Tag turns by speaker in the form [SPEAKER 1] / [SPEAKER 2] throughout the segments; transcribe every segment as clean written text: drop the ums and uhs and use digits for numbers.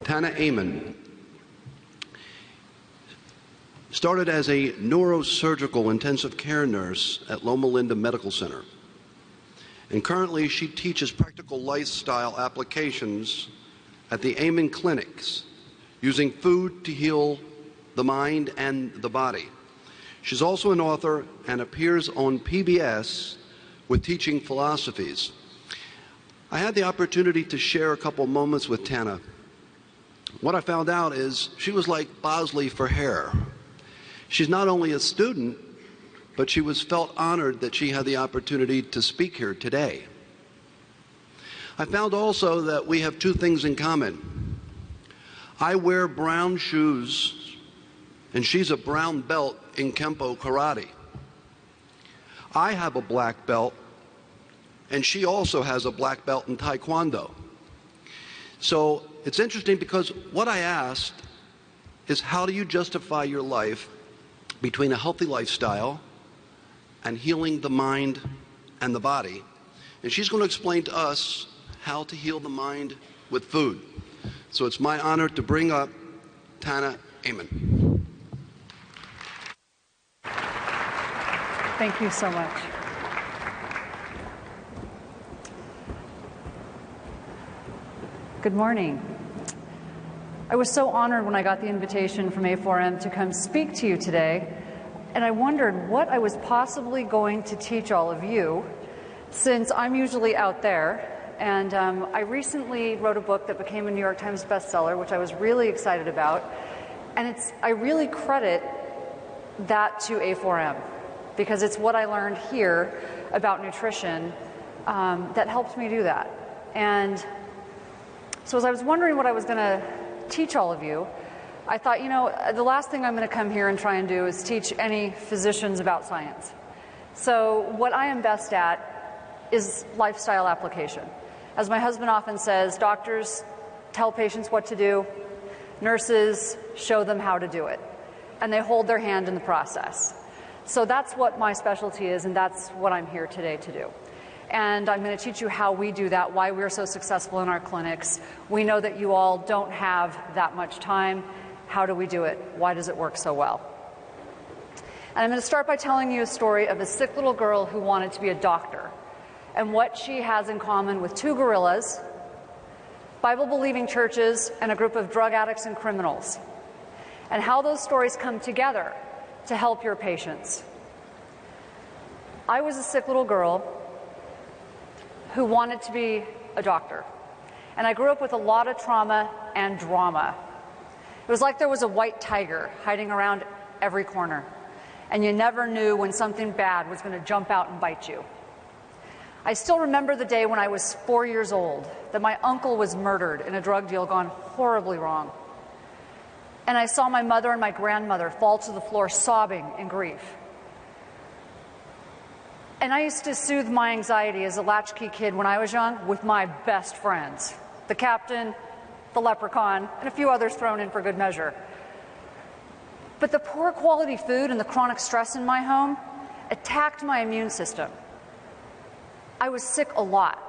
[SPEAKER 1] Tana started as a neurosurgical intensive care nurse at Loma Linda Medical Center. And currently she teaches practical lifestyle applications at the Amen clinics, using food to heal the mind and the body. She's also an author and appears on PBS with teaching philosophies. I had the opportunity to share a couple moments with Tana. What I found out is she was like Bosley for hair. She's not only a student, but she was felt honored that she had the opportunity to speak here today. I found also that we have two things in common. I wear brown shoes, and she's a brown belt in Kempo Karate. I have a black belt, and she also has a black belt in Taekwondo. So it's interesting because what I asked is, how do you justify your life between a healthy lifestyle and healing the mind and the body? And she's going to explain to us how to heal the mind with food. So it's my honor to bring up Tana Amen.
[SPEAKER 2] Thank you so much. Good morning. I was so honored when I got the invitation from A4M to come speak to you today, and I wondered what I was possibly going to teach all of you, since I'm usually out there. And I recently wrote a book that became a New York Times bestseller, which I was really excited about. And I really credit that to A4M, because it's what I learned here about nutrition that helped me do that. And so as I was wondering what I was going to teach all of you, I thought, you know, the last thing I'm going to come here and try and do is teach any physicians about science. So what I am best at is lifestyle application. As my husband often says, doctors tell patients what to do, nurses show them how to do it, and they hold their hand in the process. So that's what my specialty is, and that's what I'm here today to do. And I'm going to teach you how we do that, why we're so successful in our clinics. We know that you all don't have that much time. How do we do it? Why does it work so well? And I'm going to start by telling you a story of a sick little girl who wanted to be a doctor, and what she has in common with two gorillas, Bible-believing churches, and a group of drug addicts and criminals, and how those stories come together to help your patients. I was a sick little girl who wanted to be a doctor, and I grew up with a lot of trauma and drama. It was like there was a white tiger hiding around every corner, and you never knew when something bad was going to jump out and bite you. I still remember the day when I was 4 years old that my uncle was murdered in a drug deal gone horribly wrong. And I saw my mother and my grandmother fall to the floor sobbing in grief. And I used to soothe my anxiety as a latchkey kid when I was young with my best friends, the captain, the leprechaun, and a few others thrown in for good measure. But the poor quality food and the chronic stress in my home attacked my immune system. I was sick a lot.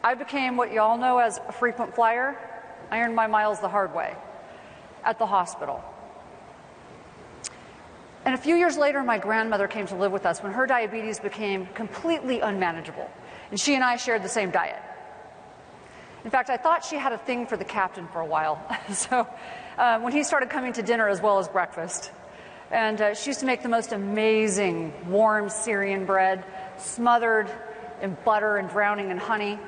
[SPEAKER 2] I became what you all know as a frequent flyer. I earned my miles the hard way at the hospital. And a few years later, my grandmother came to live with us when her diabetes became completely unmanageable, and she and I shared the same diet. In fact, I thought she had a thing for the captain for a while. So when he started coming to dinner as well as breakfast, and she used to make the most amazing warm Syrian bread, smothered in butter and drowning in honey.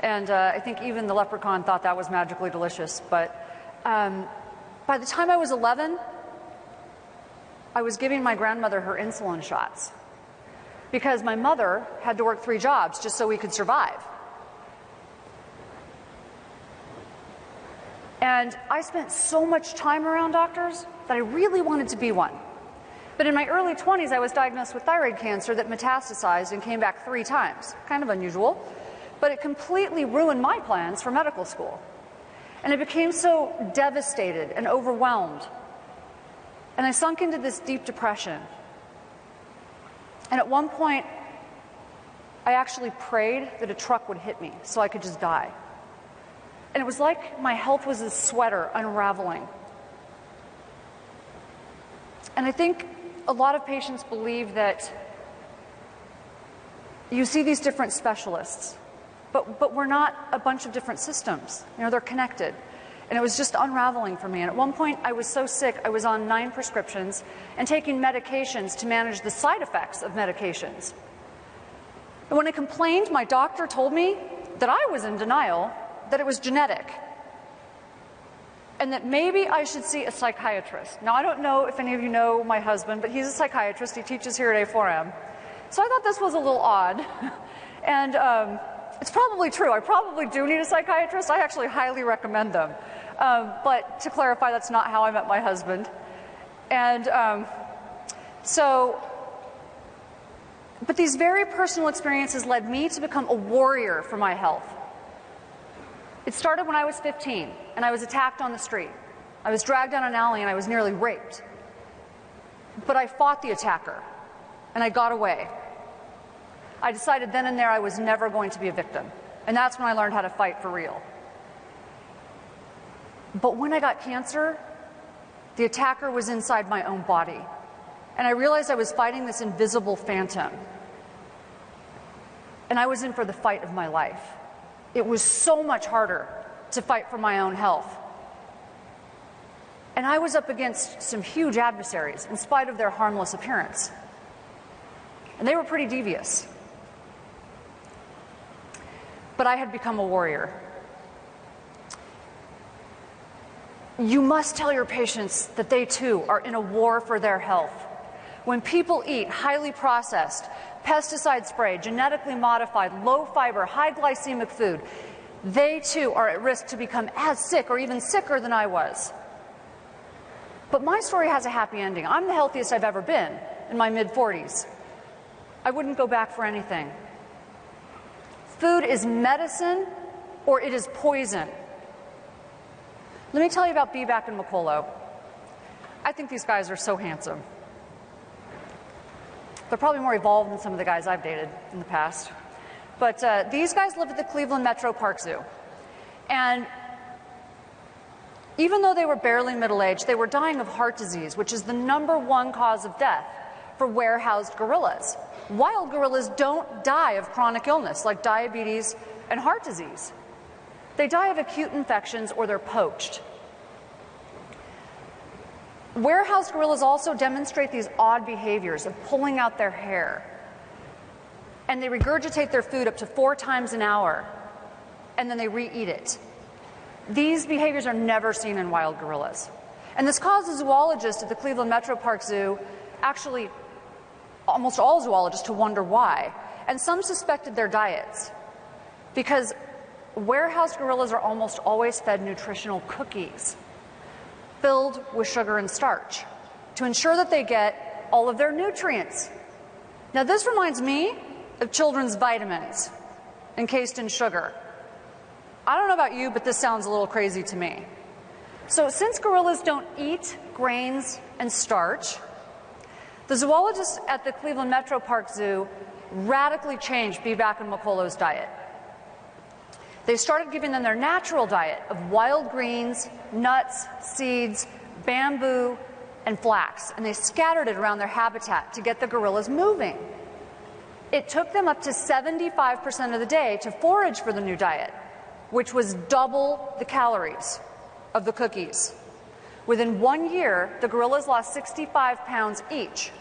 [SPEAKER 2] And I think even the leprechaun thought that was magically delicious. But by the time I was 11, I was giving my grandmother her insulin shots because my mother had to work 3 jobs just so we could survive. And I spent so much time around doctors that I really wanted to be one. But in my early 20s, I was diagnosed with thyroid cancer that metastasized and came back 3 times. Kind of unusual, but it completely ruined my plans for medical school. And I became so devastated and overwhelmed. And I sunk into this deep depression. And at one point, I actually prayed that a truck would hit me so I could just die. And it was like my health was a sweater unraveling. And I think a lot of patients believe that you see these different specialists, but we're not a bunch of different systems. You know, they're connected. And it was just unraveling for me. And at one point, I was so sick, I was on 9 prescriptions and taking medications to manage the side effects of medications. And when I complained, my doctor told me that I was in denial, that it was genetic, and that maybe I should see a psychiatrist. Now, I don't know if any of you know my husband, but he's a psychiatrist. He teaches here at A4M. So I thought this was a little odd. And it's probably true. I probably do need a psychiatrist. I actually highly recommend them. But to clarify, that's not how I met my husband. And but these very personal experiences led me to become a warrior for my health. It started when I was 15, and I was attacked on the street. I was dragged down an alley, and I was nearly raped. But I fought the attacker, and I got away. I decided then and there I was never going to be a victim. And that's when I learned how to fight for real. But when I got cancer, the attacker was inside my own body. And I realized I was fighting this invisible phantom. And I was in for the fight of my life. It was so much harder to fight for my own health. And I was up against some huge adversaries, in spite of their harmless appearance. And they were pretty devious. But I had become a warrior. You must tell your patients that they too are in a war for their health. When people eat highly processed, pesticide sprayed, genetically modified, low fiber, high glycemic food, they too are at risk to become as sick or even sicker than I was. But my story has a happy ending. I'm the healthiest I've ever been in my mid-40s. I wouldn't go back for anything. Food is medicine or it is poison. Let me tell you about Beback and McCullough. I think these guys are so handsome. They're probably more evolved than some of the guys I've dated in the past. But these guys live at the Cleveland Metro Park Zoo. And even though they were barely middle-aged, they were dying of heart disease, which is the #1 cause of death for warehoused gorillas. Wild gorillas don't die of chronic illness like diabetes and heart disease. They die of acute infections or they're poached. Warehoused gorillas also demonstrate these odd behaviors of pulling out their hair. And they regurgitate their food up to 4 times an hour, and then they re-eat it. These behaviors are never seen in wild gorillas. And this caused a zoologist at the Cleveland Metro Park Zoo, actually almost all zoologists, to wonder why. And some suspected their diets, because warehouse gorillas are almost always fed nutritional cookies filled with sugar and starch to ensure that they get all of their nutrients. Now, this reminds me of children's vitamins encased in sugar. I don't know about you, but this sounds a little crazy to me. So since gorillas don't eat grains and starch, the zoologists at the Cleveland Metro Park Zoo radically changed Beback and McCullough's diet. They started giving them their natural diet of wild greens, nuts, seeds, bamboo, and flax, and they scattered it around their habitat to get the gorillas moving. It took them up to 75% of the day to forage for the new diet, which was double the calories of the cookies. Within 1 year, the gorillas lost 65 pounds each.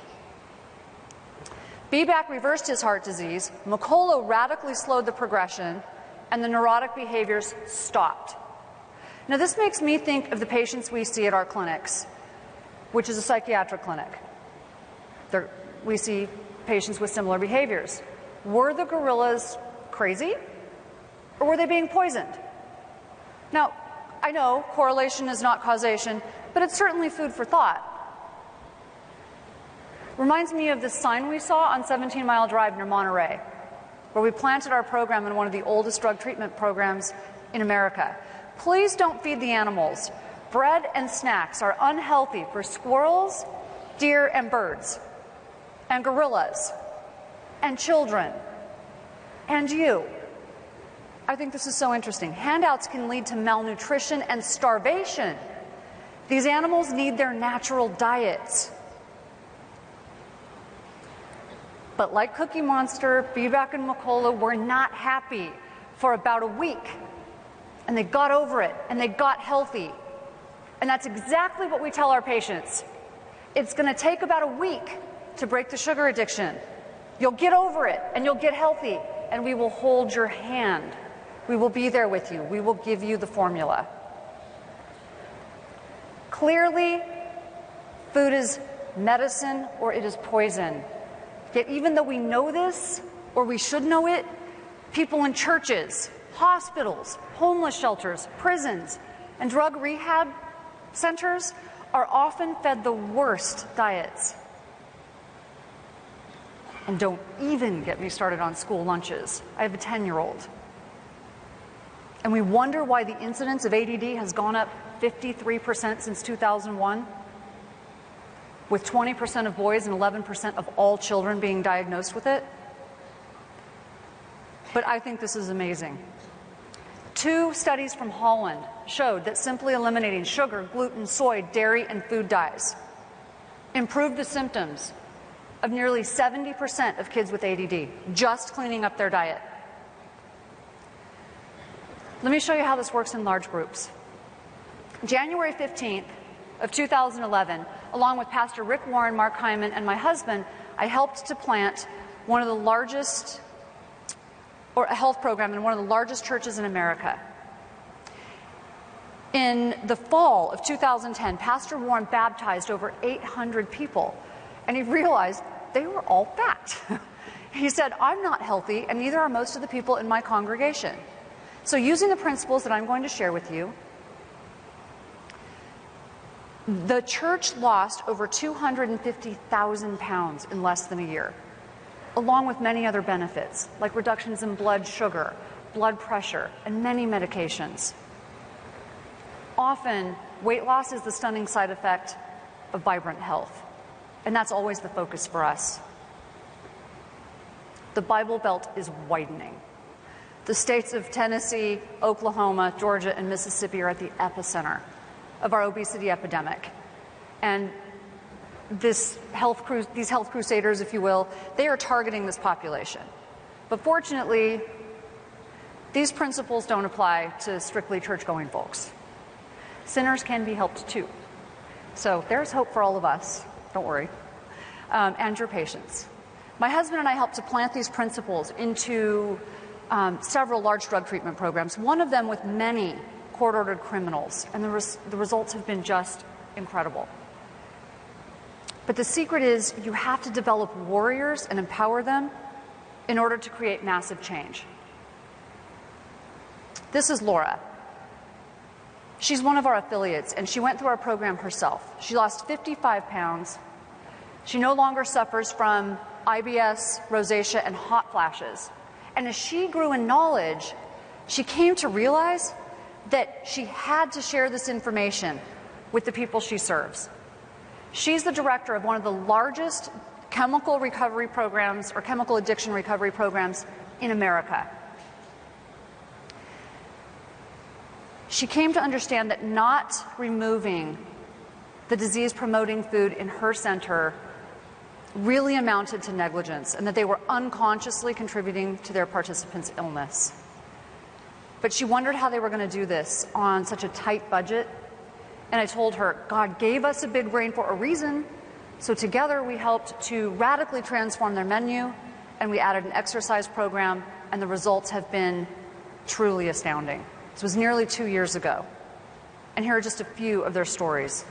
[SPEAKER 2] Beback reversed his heart disease, McCullough radically slowed the progression, and the neurotic behaviors stopped. Now, this makes me think of the patients we see at our clinics, which is a psychiatric clinic. We see patients with similar behaviors. Were the gorillas crazy, or were they being poisoned? Now, I know correlation is not causation, but it's certainly food for thought. Reminds me of this sign we saw on 17 Mile Drive near Monterey, where we planted our program in one of the oldest drug treatment programs in America. Please don't feed the animals. Bread and snacks are unhealthy for squirrels, deer, and birds, and gorillas, and children, and you. I think this is so interesting. Handouts can lead to malnutrition and starvation. These animals need their natural diets. But like Cookie Monster, Feedback and Macola were not happy for about a week. And they got over it, and they got healthy. And that's exactly what we tell our patients. It's going to take about a week to break the sugar addiction. You'll get over it, and you'll get healthy, and we will hold your hand. We will be there with you. We will give you the formula. Clearly, food is medicine or it is poison. Yet even though we know this, or we should know it, people in churches, hospitals, homeless shelters, prisons, and drug rehab centers are often fed the worst diets. And don't even get me started on school lunches. I have a 10-year-old. And we wonder why the incidence of ADD has gone up 53% since 2001, with 20% of boys and 11% of all children being diagnosed with it. But I think this is amazing. 2 studies from Holland showed that simply eliminating sugar, gluten, soy, dairy, and food dyes improved the symptoms of nearly 70% of kids with ADD, just cleaning up their diet. Let me show you how this works in large groups. January 15th of 2011, along with Pastor Rick Warren, Mark Hyman, and my husband, I helped to plant one of the largest, or a health program in one of the largest churches in America. In the fall of 2010, Pastor Warren baptized over 800 people, and he realized they were all fat. He said, I'm not healthy, and neither are most of the people in my congregation. So using the principles that I'm going to share with you, the church lost over 250,000 pounds in less than a year, along with many other benefits, like reductions in blood sugar, blood pressure, and many medications. Often, weight loss is the stunning side effect of vibrant health, and that's always the focus for us. The Bible Belt is widening. The states of Tennessee, Oklahoma, Georgia, and Mississippi are at the epicenter of our obesity epidemic. And these health crusaders, if you will, they are targeting this population. But fortunately, these principles don't apply to strictly church-going folks. Sinners can be helped too. So there's hope for all of us, don't worry, and your patients. My husband and I helped to plant these principles into several large drug treatment programs, one of them with many court-ordered criminals, and the results have been just incredible. But the secret is you have to develop warriors and empower them in order to create massive change. This is Laura. She's one of our affiliates, and she went through our program herself. She lost 55 pounds. She no longer suffers from IBS, rosacea, and hot flashes. And as she grew in knowledge, she came to realize that she had to share this information with the people she serves. She's the director of one of the largest chemical recovery programs or chemical addiction recovery programs in America. She came to understand that not removing the disease-promoting food in her center really amounted to negligence, and that they were unconsciously contributing to their participants' illness. But she wondered how they were going to do this on such a tight budget, and I told her, God gave us a big brain for a reason, so together we helped to radically transform their menu, and we added an exercise program, and the results have been truly astounding. This was nearly 2 years ago, and here are just a few of their stories.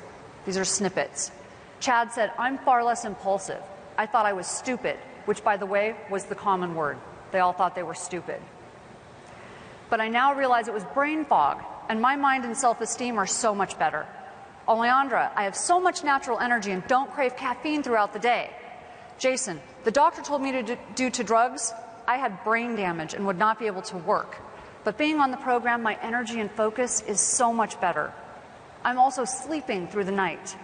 [SPEAKER 2] These are snippets. Chad said, I'm far less impulsive. I thought I was stupid, which, by the way, was the common word. They all thought they were stupid. But I now realize it was brain fog, and my mind and self-esteem are so much better. Oleandra, I have so much natural energy and don't crave caffeine throughout the day. Jason, the doctor told me to due to drugs, I had brain damage and would not be able to work. But being on the program, my energy and focus is so much better. I'm also sleeping through the night.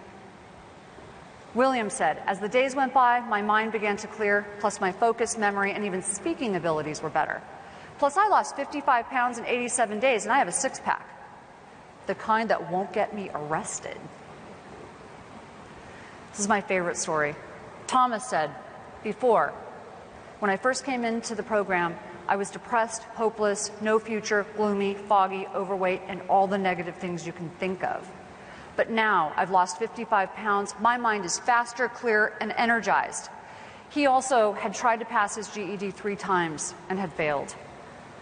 [SPEAKER 2] William said, as the days went by, my mind began to clear, plus my focus, memory, and even speaking abilities were better. Plus, I lost 55 pounds in 87 days, and I have a six-pack. The kind that won't get me arrested. This is my favorite story. Thomas said, before, when I first came into the program, I was depressed, hopeless, no future, gloomy, foggy, overweight, and all the negative things you can think of. But now I've lost 55 pounds. My mind is faster, clearer, and energized. He also had tried to pass his GED 3 times and had failed.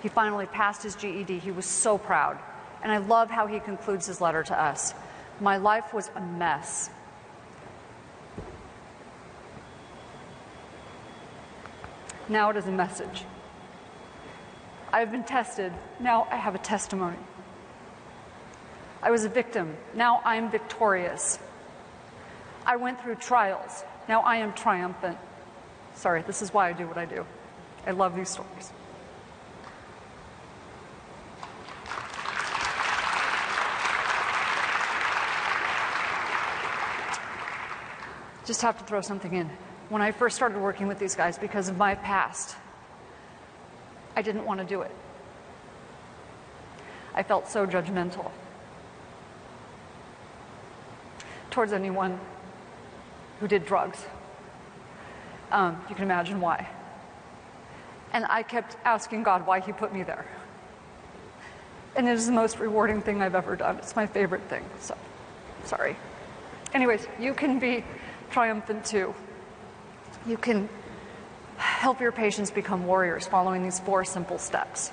[SPEAKER 2] He finally passed his GED. He was so proud. And I love how he concludes his letter to us. My life was a mess. Now it is a message. I have been tested. Now I have a testimony. I was a victim. Now I am victorious. I went through trials. Now I am triumphant. Sorry, this is why I do what I do. I love these stories. Just have to throw something in. When I first started working with these guys, because of my past, I didn't want to do it. I felt so judgmental towards anyone who did drugs. You can imagine why. And I kept asking God why he put me there. And it is the most rewarding thing I've ever done. It's my favorite thing, so sorry. Anyways, you can be triumphant too. You can help your patients become warriors following these 4 simple steps.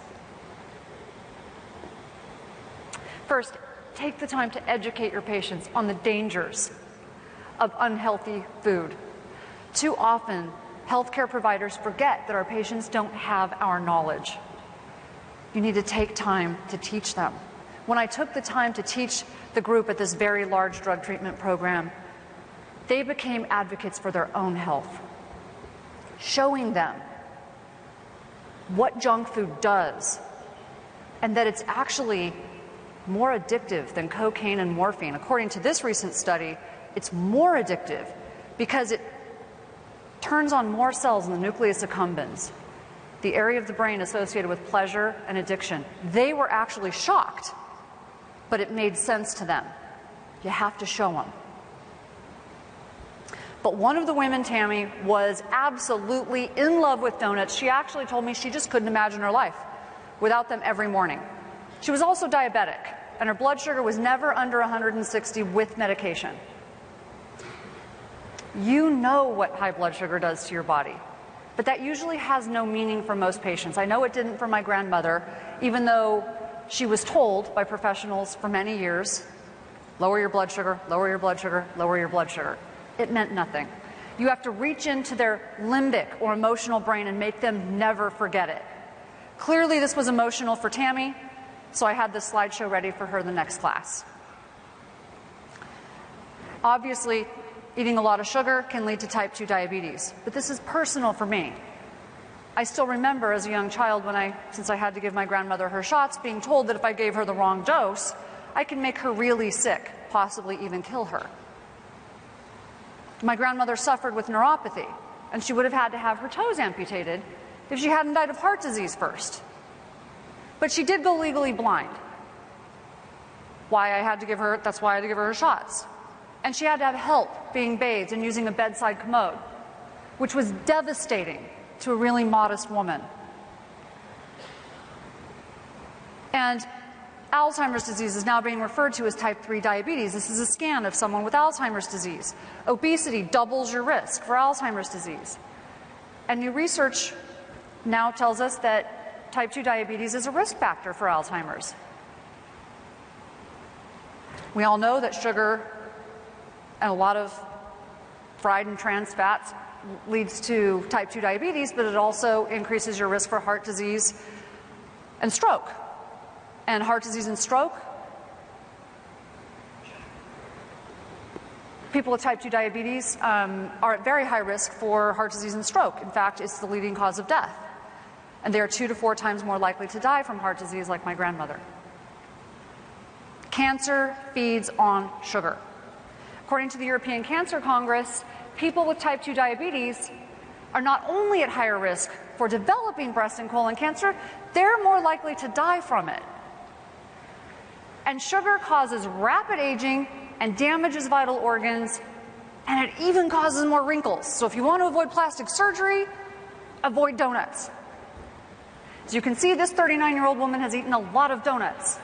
[SPEAKER 2] First, take the time to educate your patients on the dangers of unhealthy food. Too often, healthcare providers forget that our patients don't have our knowledge. You need to take time to teach them. When I took the time to teach the group at this very large drug treatment program, they became advocates for their own health, showing them what junk food does and that it's actually more addictive than cocaine and morphine. According to this recent study, it's more addictive because it turns on more cells in the nucleus accumbens, the area of the brain associated with pleasure and addiction. They were actually shocked, but it made sense to them. You have to show them. But one of the women, Tammy, was absolutely in love with donuts. She actually told me she just couldn't imagine her life without them every morning. She was also diabetic, and her blood sugar was never under 160 with medication. You know what high blood sugar does to your body, but that usually has no meaning for most patients. I know it didn't for my grandmother, even though she was told by professionals for many years, lower your blood sugar, lower your blood sugar, lower your blood sugar. It meant nothing. You have to reach into their limbic or emotional brain and make them never forget it. Clearly this was emotional for Tammy, so I had this slideshow ready for her the next class. Obviously, eating a lot of sugar can lead to type 2 diabetes, but this is personal for me. I still remember as a young child since I had to give my grandmother her shots, being told that if I gave her the wrong dose, I could make her really sick, possibly even kill her. My grandmother suffered with neuropathy, and she would have had to have her toes amputated if she hadn't died of heart disease first. But she did go legally blind. That's why I had to give her her shots. And she had to have help being bathed and using a bedside commode, which was devastating to a really modest woman. And Alzheimer's disease is now being referred to as type 3 diabetes. This is a scan of someone with Alzheimer's disease. Obesity doubles your risk for Alzheimer's disease. And new research now tells us that type 2 diabetes is a risk factor for Alzheimer's. We all know that sugar and a lot of fried and trans fats leads to type 2 diabetes, but it also increases your risk for heart disease and stroke. And heart disease and stroke, people with type 2 diabetes are at very high risk for heart disease and stroke. In fact, it's the leading cause of death. And they are 2 to 4 times more likely to die from heart disease, like my grandmother. Cancer feeds on sugar. According to the European Cancer Congress, people with type 2 diabetes are not only at higher risk before developing breast and colon cancer, they're more likely to die from it. And sugar causes rapid aging and damages vital organs, and it even causes more wrinkles. So if you want to avoid plastic surgery, avoid donuts. As you can see, this 39-year-old woman has eaten a lot of donuts.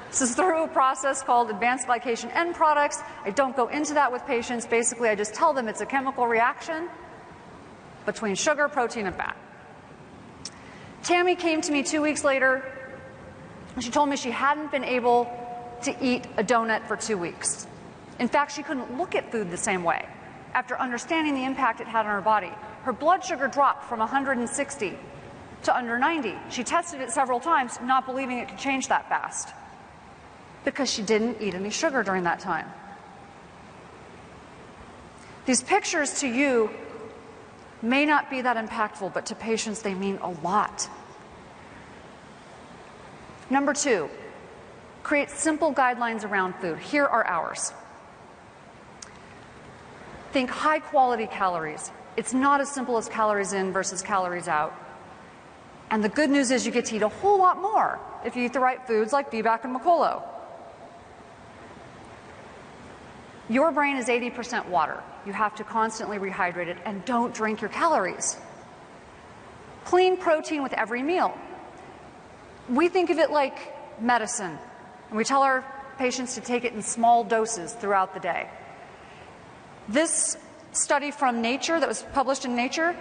[SPEAKER 2] This is through a process called advanced glycation end products. I don't go into that with patients. Basically, I just tell them it's a chemical reaction between sugar, protein, and fat. Tammy came to me 2 weeks later, and she told me she hadn't been able to eat a donut for 2 weeks. In fact, she couldn't look at food the same way after understanding the impact it had on her body. Her blood sugar dropped from 160 to under 90. She tested it several times, not believing it could change that fast, because she didn't eat any sugar during that time. These pictures to you may not be that impactful, but to patients they mean a lot. Number 2, create simple guidelines around food. Here are ours. Think high quality calories. It's not as simple as calories in versus calories out. And the good news is you get to eat a whole lot more if you eat the right foods like BBAC and Macolo. Your brain is 80% water. You have to constantly rehydrate it, and don't drink your calories. Clean protein with every meal. We think of it like medicine, and we tell our patients to take it in small doses throughout the day. This study from Nature that was published in Nature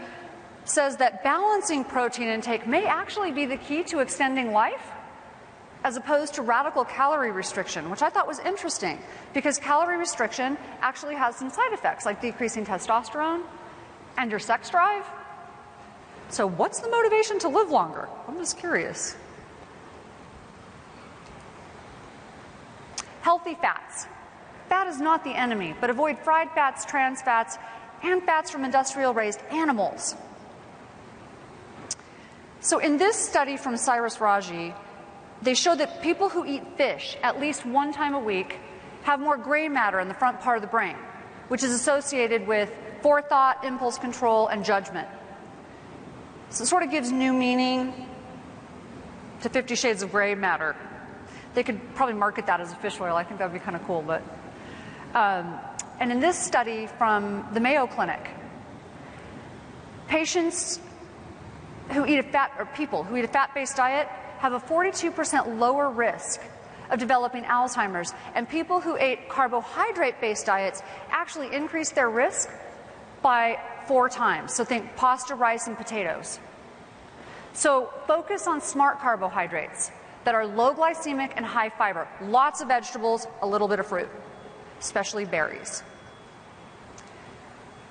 [SPEAKER 2] says that balancing protein intake may actually be the key to extending life, as opposed to radical calorie restriction, which I thought was interesting, because calorie restriction actually has some side effects, like decreasing testosterone and your sex drive. So what's the motivation to live longer? I'm just curious. Healthy fats. Fat is not the enemy, but avoid fried fats, trans fats, and fats from industrial-raised animals. So in this study from Cyrus Raji, they showed that people who eat fish at least one time a week have more gray matter in the front part of the brain, which is associated with forethought, impulse control, and judgment. So it sort of gives new meaning to 50 Shades of Gray matter. They could probably market that as a fish oil. I think that would be kind of cool. But and in this study from the Mayo Clinic, patients who eat a fat, or people who eat a fat-based diet have a 42% lower risk of developing Alzheimer's, and people who ate carbohydrate-based diets actually increased their risk by 4 times. So think pasta, rice, and potatoes. So focus on smart carbohydrates that are low glycemic and high fiber. Lots of vegetables, a little bit of fruit, especially berries.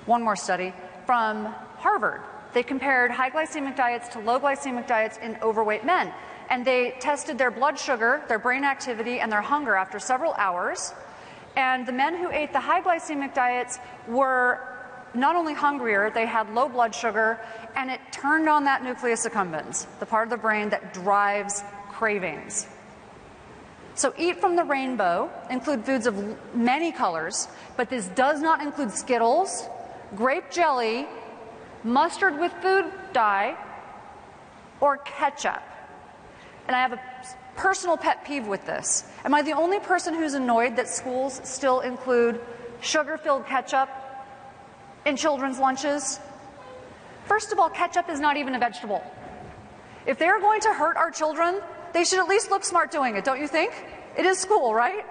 [SPEAKER 2] One more study from Harvard. They compared high glycemic diets to low glycemic diets in overweight men. And they tested their blood sugar, their brain activity, and their hunger after several hours. And the men who ate the high glycemic diets were not only hungrier, they had low blood sugar, and it turned on that nucleus accumbens, the part of the brain that drives cravings. So eat from the rainbow, include foods of many colors, but this does not include Skittles, grape jelly, mustard with food dye, or ketchup. And I have a personal pet peeve with this. Am I the only person who's annoyed that schools still include sugar-filled ketchup in children's lunches? First of all, ketchup is not even a vegetable. If they're going to hurt our children, they should at least look smart doing it, don't you think? It is school, right?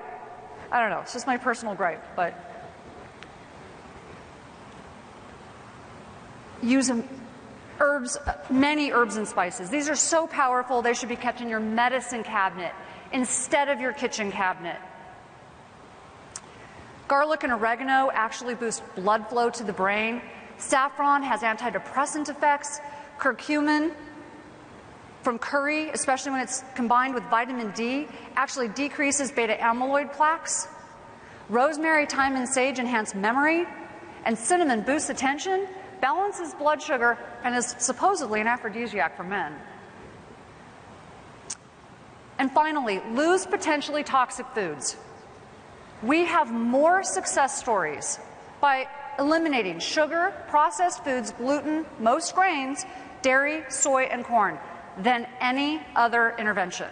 [SPEAKER 2] I don't know, it's just my personal gripe, but use herbs, many herbs and spices. These are so powerful, they should be kept in your medicine cabinet instead of your kitchen cabinet. Garlic and oregano actually boost blood flow to the brain. Saffron has antidepressant effects. Curcumin from curry, especially when it's combined with vitamin D, actually decreases beta amyloid plaques. Rosemary, thyme, and sage enhance memory. And cinnamon boosts attention, balances blood sugar, and is supposedly an aphrodisiac for men. And finally, lose potentially toxic foods. We have more success stories by eliminating sugar, processed foods, gluten, most grains, dairy, soy, and corn, than any other intervention.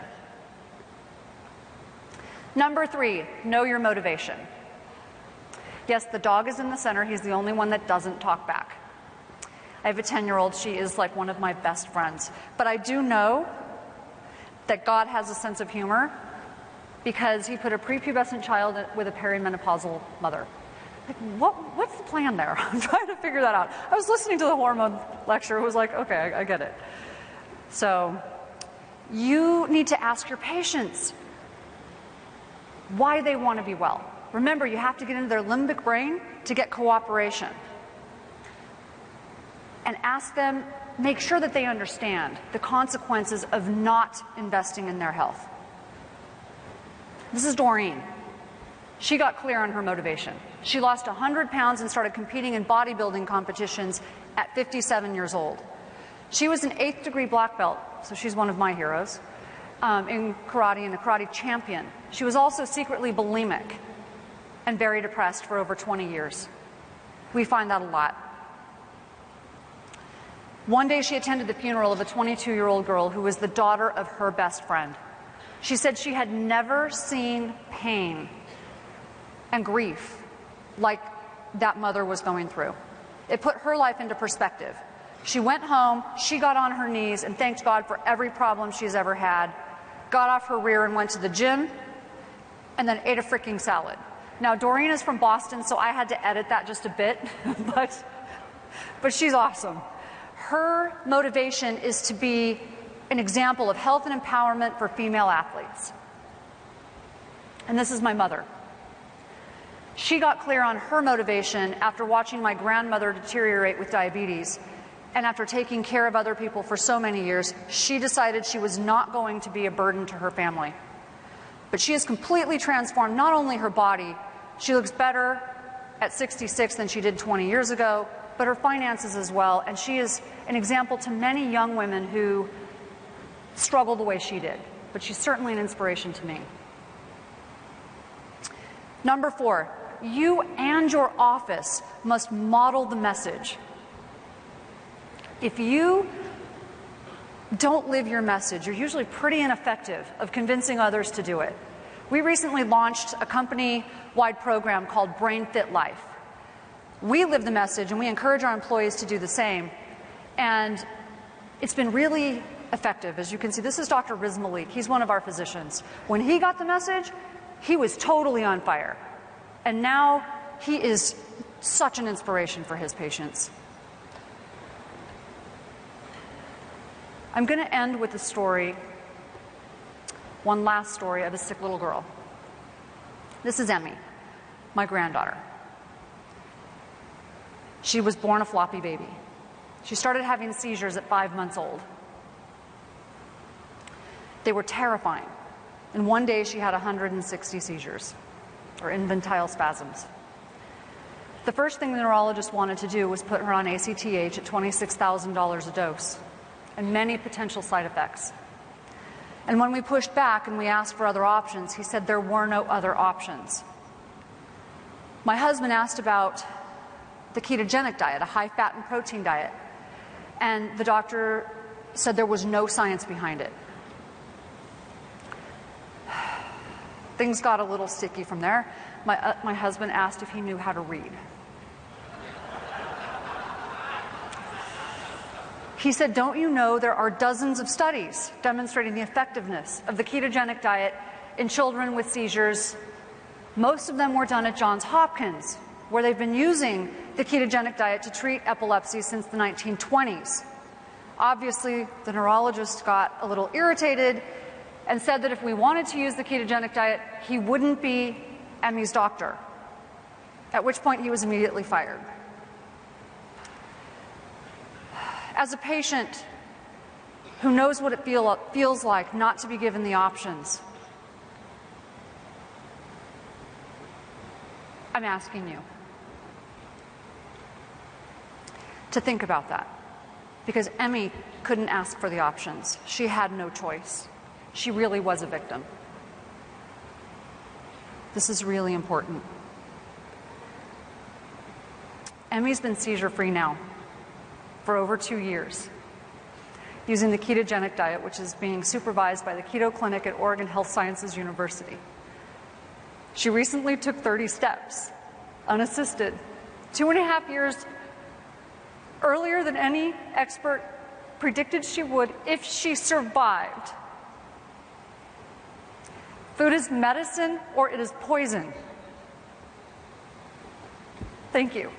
[SPEAKER 2] Number 3, know your motivation. Yes, the dog is in the center. He's the only one that doesn't talk back. I have a 10-year-old. She is like one of my best friends. But I do know that God has a sense of humor because he put a prepubescent child with a perimenopausal mother. Like, what's the plan there? I'm trying to figure that out. I was listening to the hormone lecture. It was like, okay, I get it. So you need to ask your patients why they want to be well. Remember, you have to get into their limbic brain to get cooperation. And ask them, make sure that they understand the consequences of not investing in their health. This is Doreen. She got clear on her motivation. She lost 100 pounds and started competing in bodybuilding competitions at 57 years old. She was an 8th degree black belt, so she's one of my heroes, in karate and a karate champion. She was also secretly bulimic and very depressed for over 20 years. We find that a lot. One day she attended the funeral of a 22-year-old girl who was the daughter of her best friend. She said she had never seen pain and grief like that mother was going through. It put her life into perspective. She went home, she got on her knees and thanked God for every problem she's ever had, got off her rear and went to the gym, and then ate a freaking salad. Now, Doreen is from Boston, so I had to edit that just a bit, but she's awesome. Her motivation is to be an example of health and empowerment for female athletes. And this is my mother. She got clear on her motivation after watching my grandmother deteriorate with diabetes, and after taking care of other people for so many years, she decided she was not going to be a burden to her family. But she has completely transformed not only her body, she looks better at 66 than she did 20 years ago, but her finances as well, and she is an example to many young women who struggle the way she did, but she's certainly an inspiration to me. Number 4, you and your office must model the message. If you don't live your message, you're usually pretty ineffective of convincing others to do it. We recently launched a company-wide program called Brain Fit Life. We live the message and we encourage our employees to do the same. And it's been really effective. As you can see, this is Dr. Riz Malik. He's one of our physicians. When he got the message, he was totally on fire. And now he is such an inspiration for his patients. I'm going to end with a story, one last story of a sick little girl. This is Emmy, my granddaughter. She was born a floppy baby. She started having seizures at 5 months old. They were terrifying. And one day she had 160 seizures, or infantile spasms. The first thing the neurologist wanted to do was put her on ACTH at $26,000 a dose, and many potential side effects. And when we pushed back and we asked for other options, he said there were no other options. My husband asked about the ketogenic diet, a high-fat and protein diet, and the doctor said there was no science behind it. Things got a little sticky from there. My husband asked if he knew how to read. He said, don't you know there are dozens of studies demonstrating the effectiveness of the ketogenic diet in children with seizures? Most of them were done at Johns Hopkins, where they've been using the ketogenic diet to treat epilepsy since the 1920s. Obviously, the neurologist got a little irritated and said that if we wanted to use the ketogenic diet, he wouldn't be Emmy's doctor, at which point he was immediately fired. As a patient who knows what it feels like not to be given the options, I'm asking you to think about that, because Emmy couldn't ask for the options. She had no choice. She really was a victim. This is really important. Emmy's been seizure-free now for over 2 years. using the ketogenic diet, which is being supervised by the Keto Clinic at Oregon Health Sciences University. She recently took 30 steps, unassisted, 2.5 years earlier than any expert predicted she would if she survived. Food is medicine or it is poison. Thank you.